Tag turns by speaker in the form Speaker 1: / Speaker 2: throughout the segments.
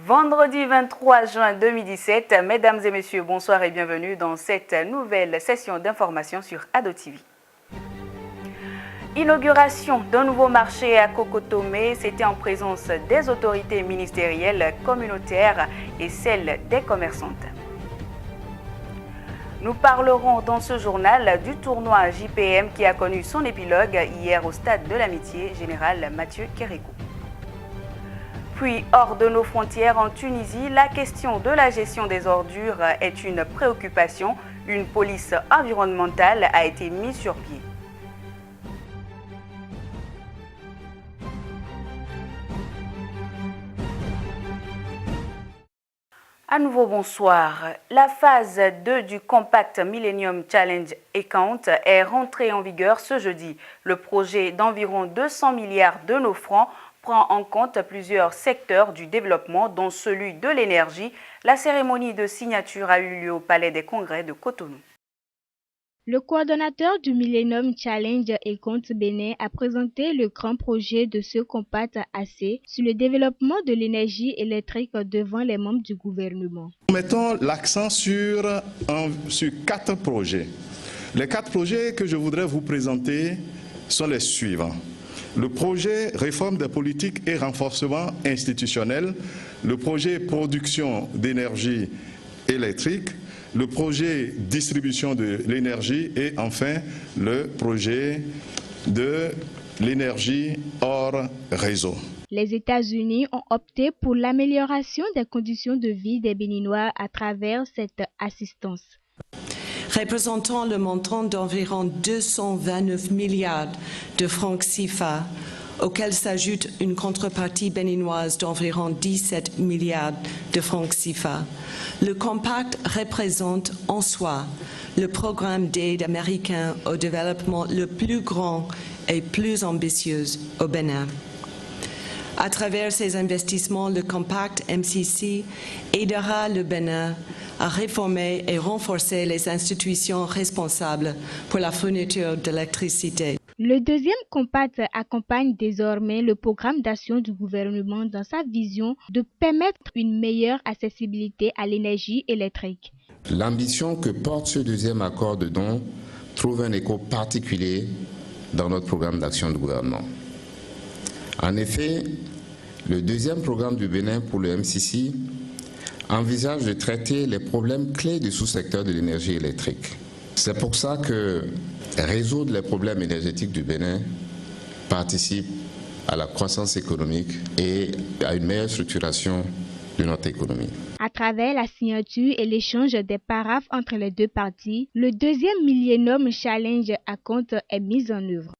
Speaker 1: Vendredi 23 juin 2017, mesdames et messieurs, bonsoir et bienvenue dans cette nouvelle session d'information sur Ado TV. Inauguration d'un nouveau marché à Kokotomé, c'était en présence des autorités ministérielles, communautaires et celles des commerçantes. Nous parlerons dans ce journal du tournoi JPM qui a connu son épilogue hier au stade de l'Amitié, général Mathieu Kérékou. Puis, hors de nos frontières, en Tunisie, la question de la gestion des ordures est une préoccupation. Une police environnementale a été mise sur pied. À nouveau, bonsoir. La phase 2 du Compact Millennium Challenge Account est rentrée en vigueur ce jeudi. Le projet d'environ 200 milliards de nos francs prend en compte plusieurs secteurs du développement, dont celui de l'énergie. La cérémonie de signature a eu lieu au Palais des Congrès de Cotonou.
Speaker 2: Le coordonnateur du Millennium Challenge Account Bénin a présenté le grand projet de ce Compact AC sur le développement de l'énergie électrique devant les membres du gouvernement.
Speaker 3: Nous mettons l'accent sur 4 projets. Les 4 projets que je voudrais vous présenter sont les suivants. Le projet réforme des politiques et renforcement institutionnel, le projet production d'énergie électrique, le projet distribution de l'énergie et enfin le projet de l'énergie hors réseau.
Speaker 2: Les États-Unis ont opté pour l'amélioration des conditions de vie des Béninois à travers cette assistance.
Speaker 4: Représentant le montant d'environ 229 milliards de francs CFA, auquel s'ajoute une contrepartie béninoise d'environ 17 milliards de francs CFA. Le Compact représente en soi le programme d'aide américain au développement le plus grand et plus ambitieux au Bénin. À travers ces investissements, le Compact MCC aidera le Bénin à réformer et renforcer les institutions responsables pour la fourniture d'électricité.
Speaker 2: Le deuxième Compact accompagne désormais le programme d'action du gouvernement dans sa vision de permettre une meilleure accessibilité à l'énergie électrique.
Speaker 5: L'ambition que porte ce deuxième accord de don trouve un écho particulier dans notre programme d'action du gouvernement. En effet, le deuxième programme du Bénin pour le MCC envisage de traiter les problèmes clés du sous-secteur de l'énergie électrique. C'est pour ça que résoudre les problèmes énergétiques du Bénin participe à la croissance économique et à une meilleure structuration de notre économie.
Speaker 2: À travers la signature et l'échange des paraphes entre les deux parties, le deuxième Millennium Challenge Account est mis en œuvre.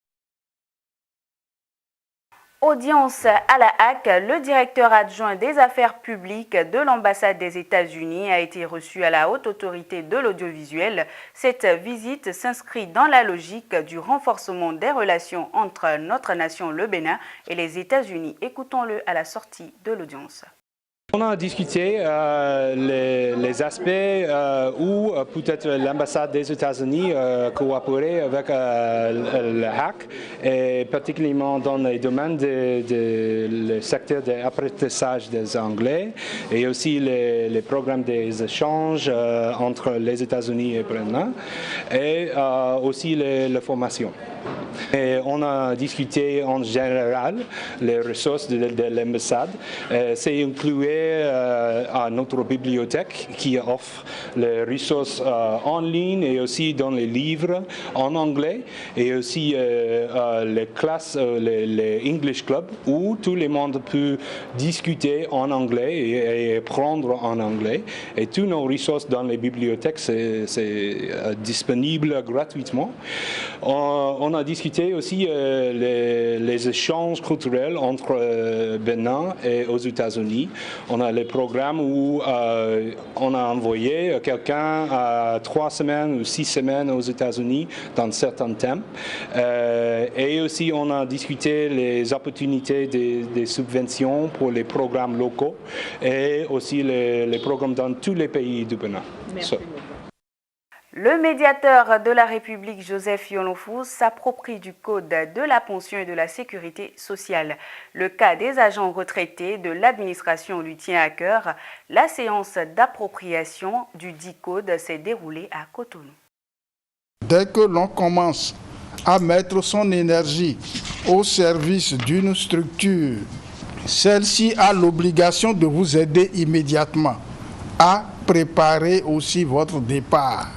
Speaker 1: Audience à la HAC, le directeur adjoint des affaires publiques de l'ambassade des États-Unis a été reçu à la Haute Autorité de l'audiovisuel. Cette visite s'inscrit dans la logique du renforcement des relations entre notre nation, le Bénin, et les États-Unis. Écoutons-le à la sortie de l'audience.
Speaker 6: On a discuté les aspects où peut-être l'ambassade des États-Unis coopérer avec le HAC, et particulièrement dans les domaines le secteur de l'apprentissage des Anglais et aussi les programmes des échanges entre les États-Unis et le Bénin et aussi la formation. Et on a discuté en général les ressources de l'ambassade. C'est inclus à notre bibliothèque qui offre les ressources en ligne et aussi dans les livres en anglais et aussi les classes, les English Club où tout le monde peut discuter en anglais et apprendre en anglais. Et toutes nos ressources dans les bibliothèques, c'est disponible gratuitement. On a discuté aussi les échanges culturels entre Bénin et aux États-Unis. On a les programmes où on a envoyé quelqu'un à 3 semaines ou 6 semaines aux États-Unis dans certains thèmes. Et aussi on a discuté les opportunités des subventions pour les programmes locaux et aussi les programmes dans tous les pays du Bénin.
Speaker 1: Merci. Le médiateur de la République, Joseph Yonofou, s'approprie du Code de la pension et de la sécurité sociale. Le cas des agents retraités de l'administration lui tient à cœur. La séance d'appropriation du dit code s'est déroulée à Cotonou.
Speaker 7: Dès que l'on commence à mettre son énergie au service d'une structure, celle-ci a l'obligation de vous aider immédiatement à préparer aussi votre départ.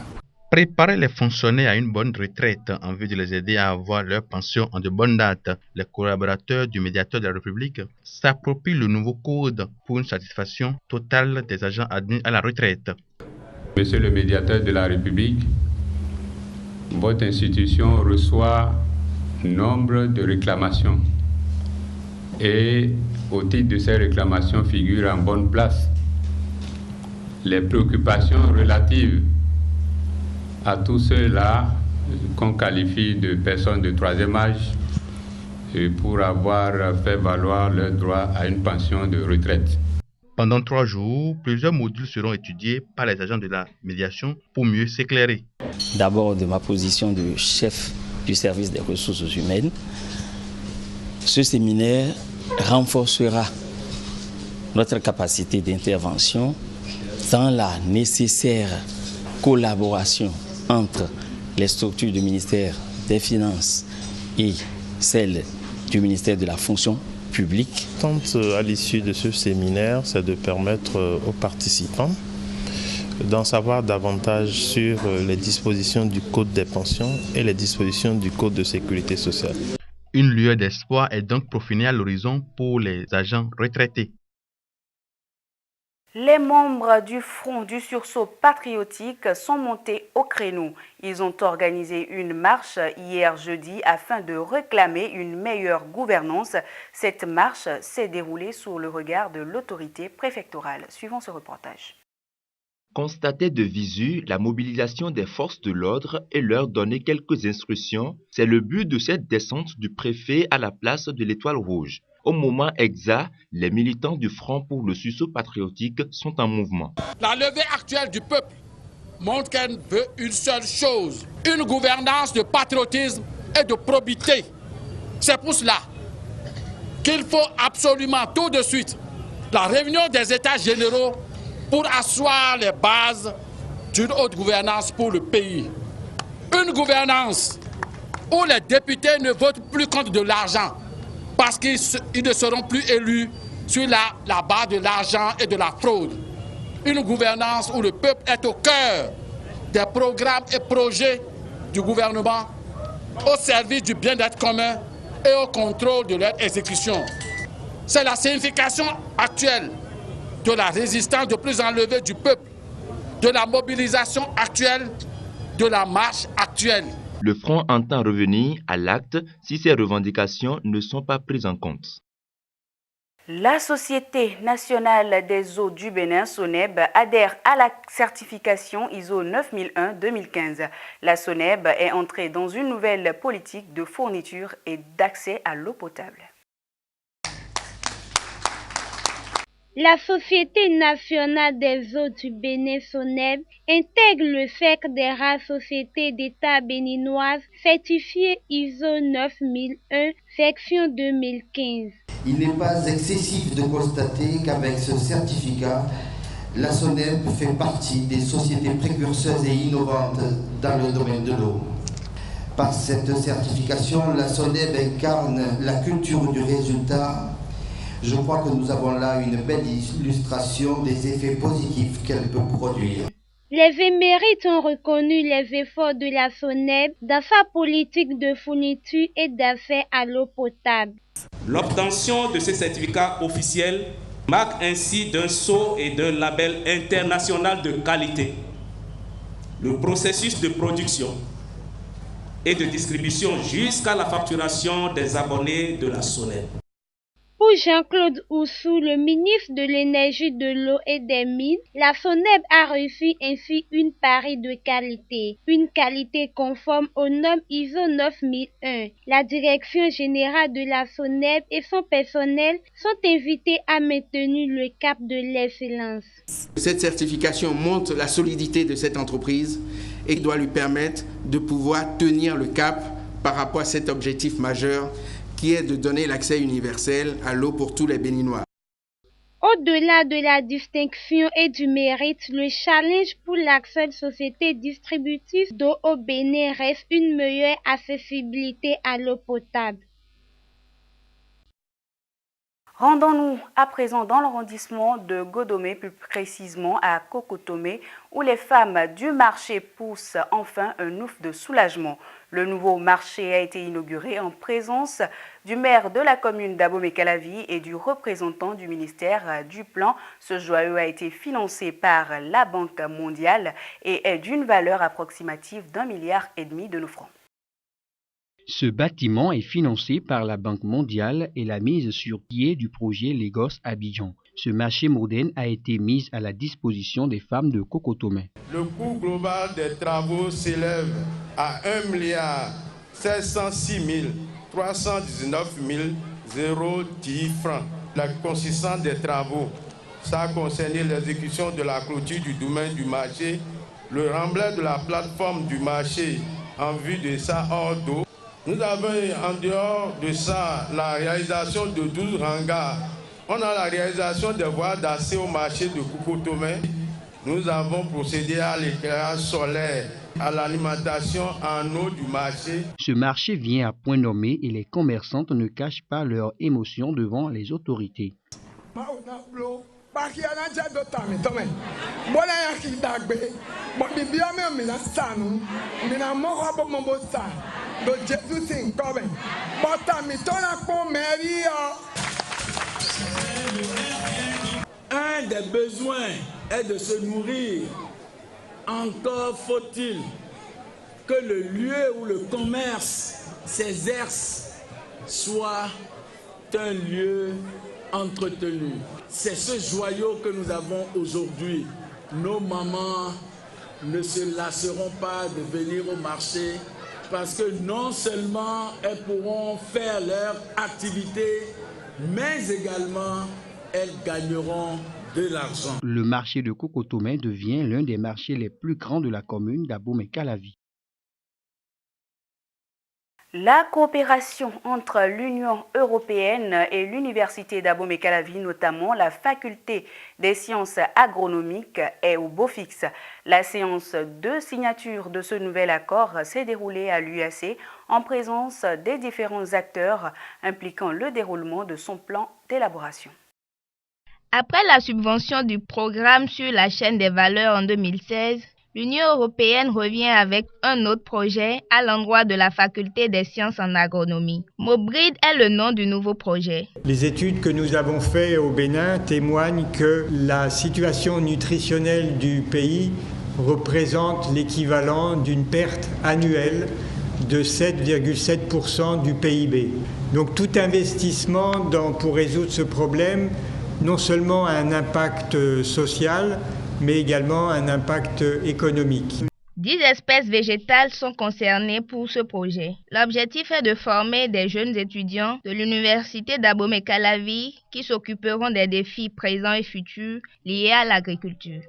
Speaker 8: Préparer les fonctionnaires à une bonne retraite en vue de les aider à avoir leur pension en de bonnes dates. Les collaborateurs du médiateur de la République s'approprient le nouveau code pour une satisfaction totale des agents admis à la retraite.
Speaker 9: Monsieur le médiateur de la République, votre institution reçoit nombre de réclamations et au titre de ces réclamations figurent en bonne place les préoccupations relatives à tous ceux-là qu'on qualifie de personnes de troisième âge pour avoir fait valoir leur droit à une pension de retraite.
Speaker 8: Pendant 3 jours, plusieurs modules seront étudiés par les agents de la médiation pour mieux s'éclairer.
Speaker 10: D'abord, de ma position de chef du service des ressources humaines, ce séminaire renforcera notre capacité d'intervention dans la nécessaire collaboration entre les structures du ministère des Finances et celles du ministère de la Fonction publique.
Speaker 11: L'attente à l'issue de ce séminaire, c'est de permettre aux participants d'en savoir davantage sur les dispositions du Code des pensions et les dispositions du Code de sécurité sociale.
Speaker 8: Une lueur d'espoir est donc profilée à l'horizon pour les agents retraités.
Speaker 1: Les membres du Front du sursaut patriotique sont montés au créneau. Ils ont organisé une marche hier jeudi afin de réclamer une meilleure gouvernance. Cette marche s'est déroulée sous le regard de l'autorité préfectorale. Suivons ce reportage.
Speaker 12: Constater de visu la mobilisation des forces de l'ordre et leur donner quelques instructions, c'est le but de cette descente du préfet à la place de l'Étoile Rouge. Au moment exact, les militants du Front pour le sursaut patriotique sont en mouvement.
Speaker 13: La levée actuelle du peuple montre qu'elle veut une seule chose, une gouvernance de patriotisme et de probité. C'est pour cela qu'il faut absolument tout de suite la réunion des États généraux pour asseoir les bases d'une haute gouvernance pour le pays. Une gouvernance où les députés ne votent plus contre de l'argent, parce qu'ils ne seront plus élus sur la base de l'argent et de la fraude. Une gouvernance où le peuple est au cœur des programmes et projets du gouvernement, au service du bien-être commun et au contrôle de leur exécution. C'est la signification actuelle de la résistance de plus enlevée du peuple, de la mobilisation actuelle, de la marche actuelle.
Speaker 12: Le Front entend revenir à l'acte si ces revendications ne sont pas prises en compte.
Speaker 1: La Société nationale des eaux du Bénin, SONEB, adhère à la certification ISO 9001-2015. La SONEB est entrée dans une nouvelle politique de fourniture et d'accès à l'eau potable.
Speaker 2: La Société nationale des eaux du Bénin, SONEB, intègre le cercle des rares sociétés d'État béninoises certifiées ISO 9001, section 2015.
Speaker 14: Il n'est pas excessif de constater qu'avec ce certificat, la SONEB fait partie des sociétés précurseuses et innovantes dans le domaine de l'eau. Par cette certification, la SONEB incarne la culture du résultat. Je crois que nous avons là une belle illustration des effets positifs qu'elle peut produire.
Speaker 2: Les émérites ont reconnu les efforts de la SONEB dans sa politique de fourniture et d'accès à l'eau potable.
Speaker 15: L'obtention de ce certificat officiel marque ainsi d'un sceau et d'un label international de qualité le processus de production et de distribution jusqu'à la facturation des abonnés de la SONEB.
Speaker 2: Pour Jean-Claude Oussou, le ministre de l'Énergie, de l'Eau et des Mines, la SONEB a reçu ainsi une parie de qualité, une qualité conforme aux normes ISO 9001. La direction générale de la SONEB et son personnel sont invités à maintenir le cap de l'excellence.
Speaker 16: Cette certification montre la solidité de cette entreprise et doit lui permettre de pouvoir tenir le cap par rapport à cet objectif majeur qui est de donner l'accès universel à l'eau pour tous les Béninois.
Speaker 2: Au-delà de la distinction et du mérite, le challenge pour l'accès société distributive d'eau au Bénin reste une meilleure accessibilité à l'eau potable.
Speaker 1: Rendons-nous à présent dans l'arrondissement de Godomé, plus précisément à Kokotomé, où les femmes du marché poussent enfin un ouf de soulagement. Le nouveau marché a été inauguré en présence du maire de la commune d'Abomey-Calavi et du représentant du ministère du Plan. Ce joyau a été financé par la Banque mondiale et est d'une valeur approximative d'1,5 milliard de nos francs.
Speaker 17: Ce bâtiment est financé par la Banque mondiale et la mise sur pied du projet Lagos-Abidjan. Ce marché moderne a été mis à la disposition des femmes de Kokotomé.
Speaker 18: Le coût global des travaux s'élève à 1,606,319,010 francs. La consistance des travaux, ça a concerné l'exécution de la clôture du domaine du marché, le remblai de la plateforme du marché en vue de sa hors d'eau. Nous avons en dehors de ça la réalisation de 12 hangars. On a la réalisation des voies d'accès au marché de Kokotomé. Nous avons procédé à l'éclairage solaire, à l'alimentation en eau du marché.
Speaker 17: Ce marché vient à point nommé et les commerçantes ne cachent pas leur émotion devant les autorités.
Speaker 19: Un des besoins est de se nourrir. Encore faut-il que le lieu où le commerce s'exerce soit un lieu entretenu. C'est ce joyau que nous avons aujourd'hui. Nos mamans ne se lasseront pas de venir au marché parce que non seulement elles pourront faire leur activité, mais également elles gagneront de l'argent.
Speaker 17: Le marché de Kokotomé devient l'un des marchés les plus grands de la commune d'Abomey-Calavi.
Speaker 1: La coopération entre l'Union européenne et l'Université d'Abomey-Calavi, notamment la faculté des sciences agronomiques, est au beau fixe. La séance de signature de ce nouvel accord s'est déroulée à l'UAC en présence des différents acteurs impliquant le déroulement de son plan d'élaboration.
Speaker 2: Après la subvention du programme sur la chaîne des valeurs en 2016, l'Union européenne revient avec un autre projet à l'endroit de la faculté des sciences en agronomie. Mobrid est le nom du nouveau projet.
Speaker 20: Les études que nous avons faites au Bénin témoignent que la situation nutritionnelle du pays représente l'équivalent d'une perte annuelle de 7,7% du PIB. Donc tout investissement pour résoudre ce problème non seulement a un impact social, mais également un impact économique.
Speaker 2: 10 espèces végétales sont concernées pour ce projet. L'objectif est de former des jeunes étudiants de l'Université d'Abomey-Calavi qui s'occuperont des défis présents et futurs liés à l'agriculture.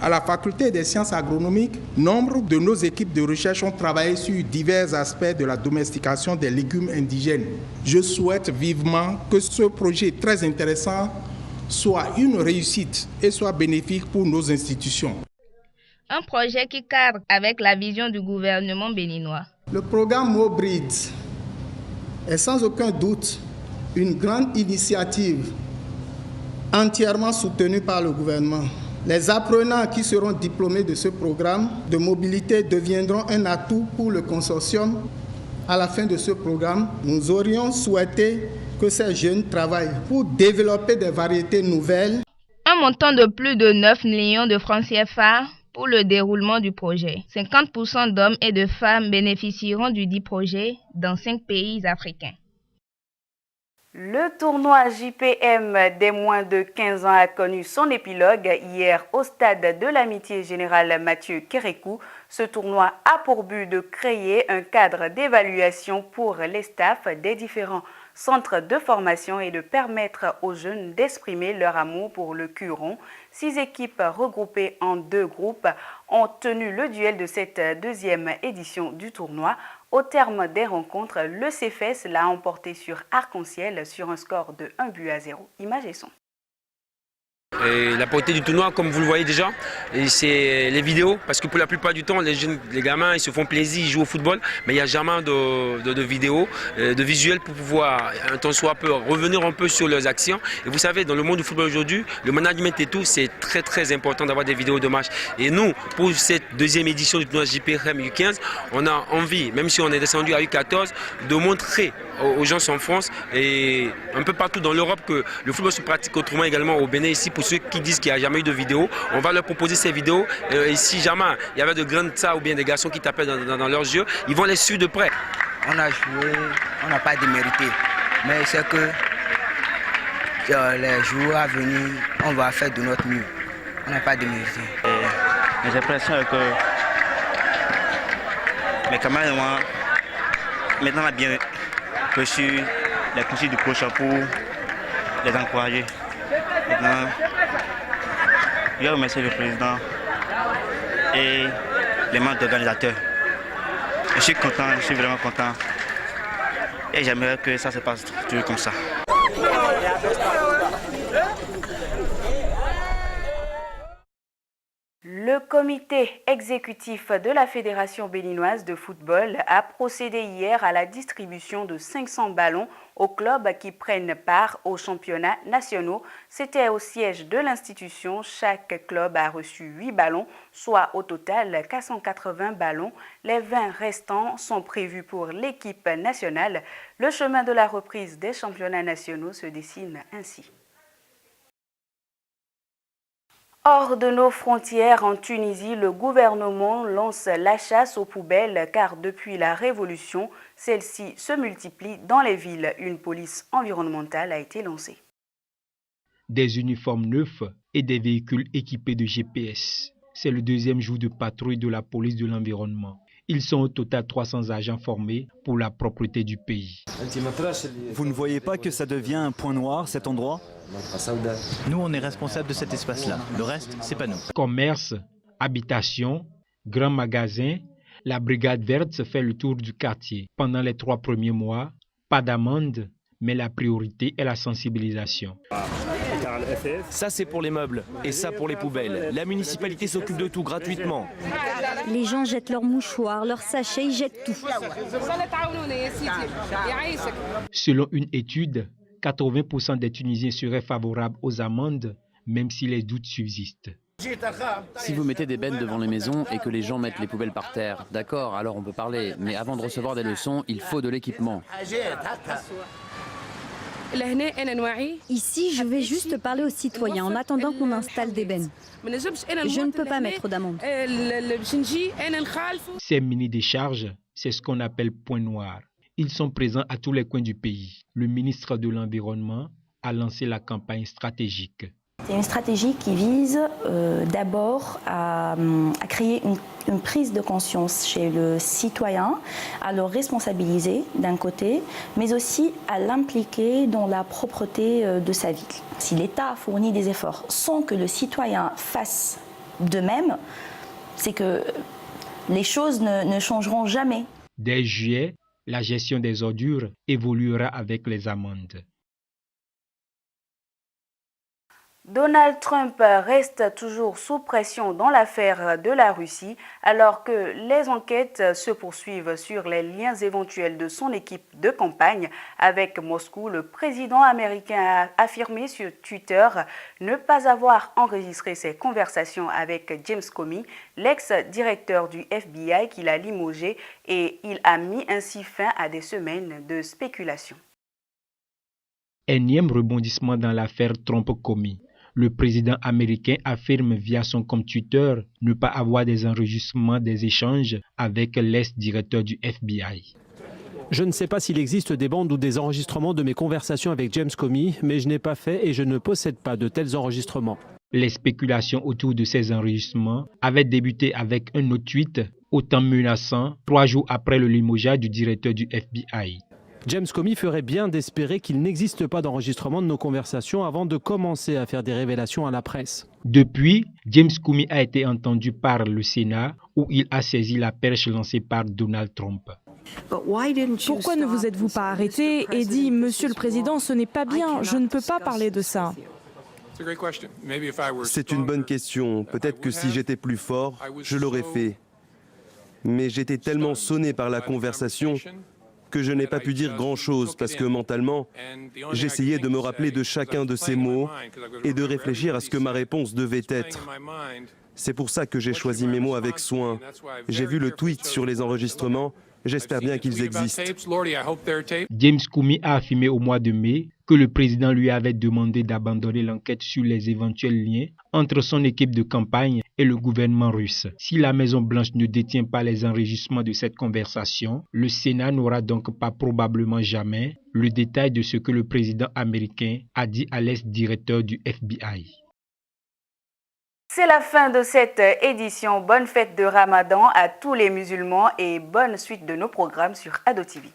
Speaker 21: À la faculté des sciences agronomiques, nombre de nos équipes de recherche ont travaillé sur divers aspects de la domestication des légumes indigènes. Je souhaite vivement que ce projet très intéressant soit une réussite et soit bénéfique pour nos institutions.
Speaker 2: Un projet qui cadre avec la vision du gouvernement béninois.
Speaker 21: Le programme Mobrid est sans aucun doute une grande initiative entièrement soutenue par le gouvernement. Les apprenants qui seront diplômés de ce programme de mobilité deviendront un atout pour le consortium. À la fin de ce programme, nous aurions souhaité que ces jeunes travaillent pour développer des variétés nouvelles.
Speaker 2: Un montant de plus de 9 millions de francs CFA pour le déroulement du projet. 50% d'hommes et de femmes bénéficieront du dit projet dans 5 pays africains.
Speaker 1: Le tournoi JPM des moins de 15 ans a connu son épilogue hier au stade de l'Amitié Générale Mathieu Kérékou. Ce tournoi a pour but de créer un cadre d'évaluation pour les staffs des différents centres de formation et de permettre aux jeunes d'exprimer leur amour pour le Curon. 6 équipes regroupées en 2 groupes ont tenu le duel de cette deuxième édition du tournoi. Au terme des rencontres, le CFS l'a emporté sur Arc-en-Ciel sur un score de 1-0. Image et son.
Speaker 3: Et la portée du tournoi, comme vous le voyez déjà, c'est les vidéos, parce que pour la plupart du temps, les gamins, ils se font plaisir, ils jouent au football, mais il n'y a jamais de vidéos, de visuels pour pouvoir, un temps soit peu, revenir un peu sur leurs actions. Et vous savez, dans le monde du football aujourd'hui, le management et tout, c'est très très important d'avoir des vidéos de match. Et nous, pour cette deuxième édition du tournoi JPM U15, on a envie, même si on est descendu à U14, de montrer aux gens en France et un peu partout dans l'Europe que le football se pratique autrement également au Bénin. Ici, pour ceux qui disent qu'il n'y a jamais eu de vidéo, on va leur proposer ces vidéos et si jamais il y avait de grandes tas ou bien des garçons qui tapaient dans leurs yeux, ils vont les suivre de près.
Speaker 22: On a joué, on n'a pas démérité, mais c'est que les joueurs à venir, on va faire de notre mieux. On n'a pas démérité.
Speaker 23: J'ai l'impression que mes camarades, moi, maintenant, on a bien reçu les conseils du coach pour les encourager. Maintenant, je vais remercier le président et les membres organisateurs. Je suis content, je suis vraiment content. Et j'aimerais que ça se passe toujours comme ça.
Speaker 1: Le comité exécutif de la Fédération béninoise de football a procédé hier à la distribution de 500 ballons aux clubs qui prennent part aux championnats nationaux. C'était au siège de l'institution. Chaque club a reçu 8 ballons, soit au total 480 ballons. Les 20 restants sont prévus pour l'équipe nationale. Le chemin de la reprise des championnats nationaux se dessine ainsi. Hors de nos frontières, en Tunisie, le gouvernement lance la chasse aux poubelles car depuis la révolution, celle-ci se multiplie dans les villes. Une police environnementale a été lancée.
Speaker 24: Des uniformes neufs et des véhicules équipés de GPS. C'est le deuxième jour de patrouille de la police de l'environnement. Ils sont au total 300 agents formés pour la propreté du pays.
Speaker 25: Vous ne voyez pas que ça devient un point noir, cet endroit ?
Speaker 26: Nous, on est responsable de cet espace-là. Le reste, c'est pas nous.
Speaker 24: Commerce, habitation, grands magasins, la brigade verte se fait le tour du quartier. Pendant les 3 premiers mois, pas d'amende, mais la priorité est la sensibilisation.
Speaker 27: Ça, c'est pour les meubles et ça pour les poubelles. La municipalité s'occupe de tout gratuitement.
Speaker 28: Les gens jettent leurs mouchoirs, leurs sachets, ils jettent tout.
Speaker 24: Selon une étude, 80% des Tunisiens seraient favorables aux amendes, même si les doutes subsistent.
Speaker 29: Si vous mettez des bennes devant les maisons et que les gens mettent les poubelles par terre, d'accord, alors on peut parler. Mais avant de recevoir des leçons, il faut de l'équipement.
Speaker 28: Ici, je vais juste parler aux citoyens en attendant qu'on installe des bennes. Je ne peux pas mettre d'amende.
Speaker 24: Ces mini-décharges, c'est ce qu'on appelle points noirs. Ils sont présents à tous les coins du pays. Le ministre de l'Environnement a lancé la campagne stratégique.
Speaker 30: C'est une stratégie qui vise d'abord à créer une prise de conscience chez le citoyen, à le responsabiliser d'un côté, mais aussi à l'impliquer dans la propreté de sa ville. Si l'État fournit des efforts sans que le citoyen fasse de même, c'est que les choses ne changeront jamais.
Speaker 24: Dès juillet, la gestion des ordures évoluera avec les amendes.
Speaker 1: Donald Trump reste toujours sous pression dans l'affaire de la Russie, alors que les enquêtes se poursuivent sur les liens éventuels de son équipe de campagne avec Moscou. Le président américain a affirmé sur Twitter ne pas avoir enregistré ses conversations avec James Comey, l'ex-directeur du FBI qu'il a limogé, et il a mis ainsi fin à des semaines de spéculation.
Speaker 24: Énième rebondissement dans l'affaire Trump-Comey. Le président américain affirme via son compte Twitter ne pas avoir des enregistrements des échanges avec l'ex-directeur du FBI.
Speaker 4: Je ne sais pas s'il existe des bandes ou des enregistrements de mes conversations avec James Comey, mais je n'ai pas fait et je ne possède pas de tels enregistrements.
Speaker 24: Les spéculations autour de ces enregistrements avaient débuté avec un autre tweet, autant menaçant, 3 jours après le limogeage du directeur du FBI.
Speaker 4: James Comey ferait bien d'espérer qu'il n'existe pas d'enregistrement de nos conversations avant de commencer à faire des révélations à la presse.
Speaker 24: Depuis, James Comey a été entendu par le Sénat où il a saisi la perche lancée par Donald Trump.
Speaker 5: Pourquoi ne vous êtes-vous pas arrêté et dit « Monsieur le Président, ce n'est pas bien, je ne peux pas parler de ça ».
Speaker 6: C'est une bonne question. Peut-être que si j'étais plus fort, je l'aurais fait. Mais j'étais tellement sonné par la conversation que je n'ai pas pu dire grand-chose parce que mentalement, j'essayais de me rappeler de chacun de ces mots et de réfléchir à ce que ma réponse devait être. C'est pour ça que j'ai choisi mes mots avec soin. J'ai vu le tweet sur les enregistrements. J'espère bien qu'ils existent.
Speaker 24: James Comey a affirmé au mois de mai que le président lui avait demandé d'abandonner l'enquête sur les éventuels liens entre son équipe de campagne et le gouvernement russe. Si la Maison-Blanche ne détient pas les enregistrements de cette conversation, le Sénat n'aura donc pas probablement jamais le détail de ce que le président américain a dit à l'ex-directeur du FBI.
Speaker 1: C'est la fin de cette édition. Bonne fête de Ramadan à tous les musulmans et bonne suite de nos programmes sur Ado TV.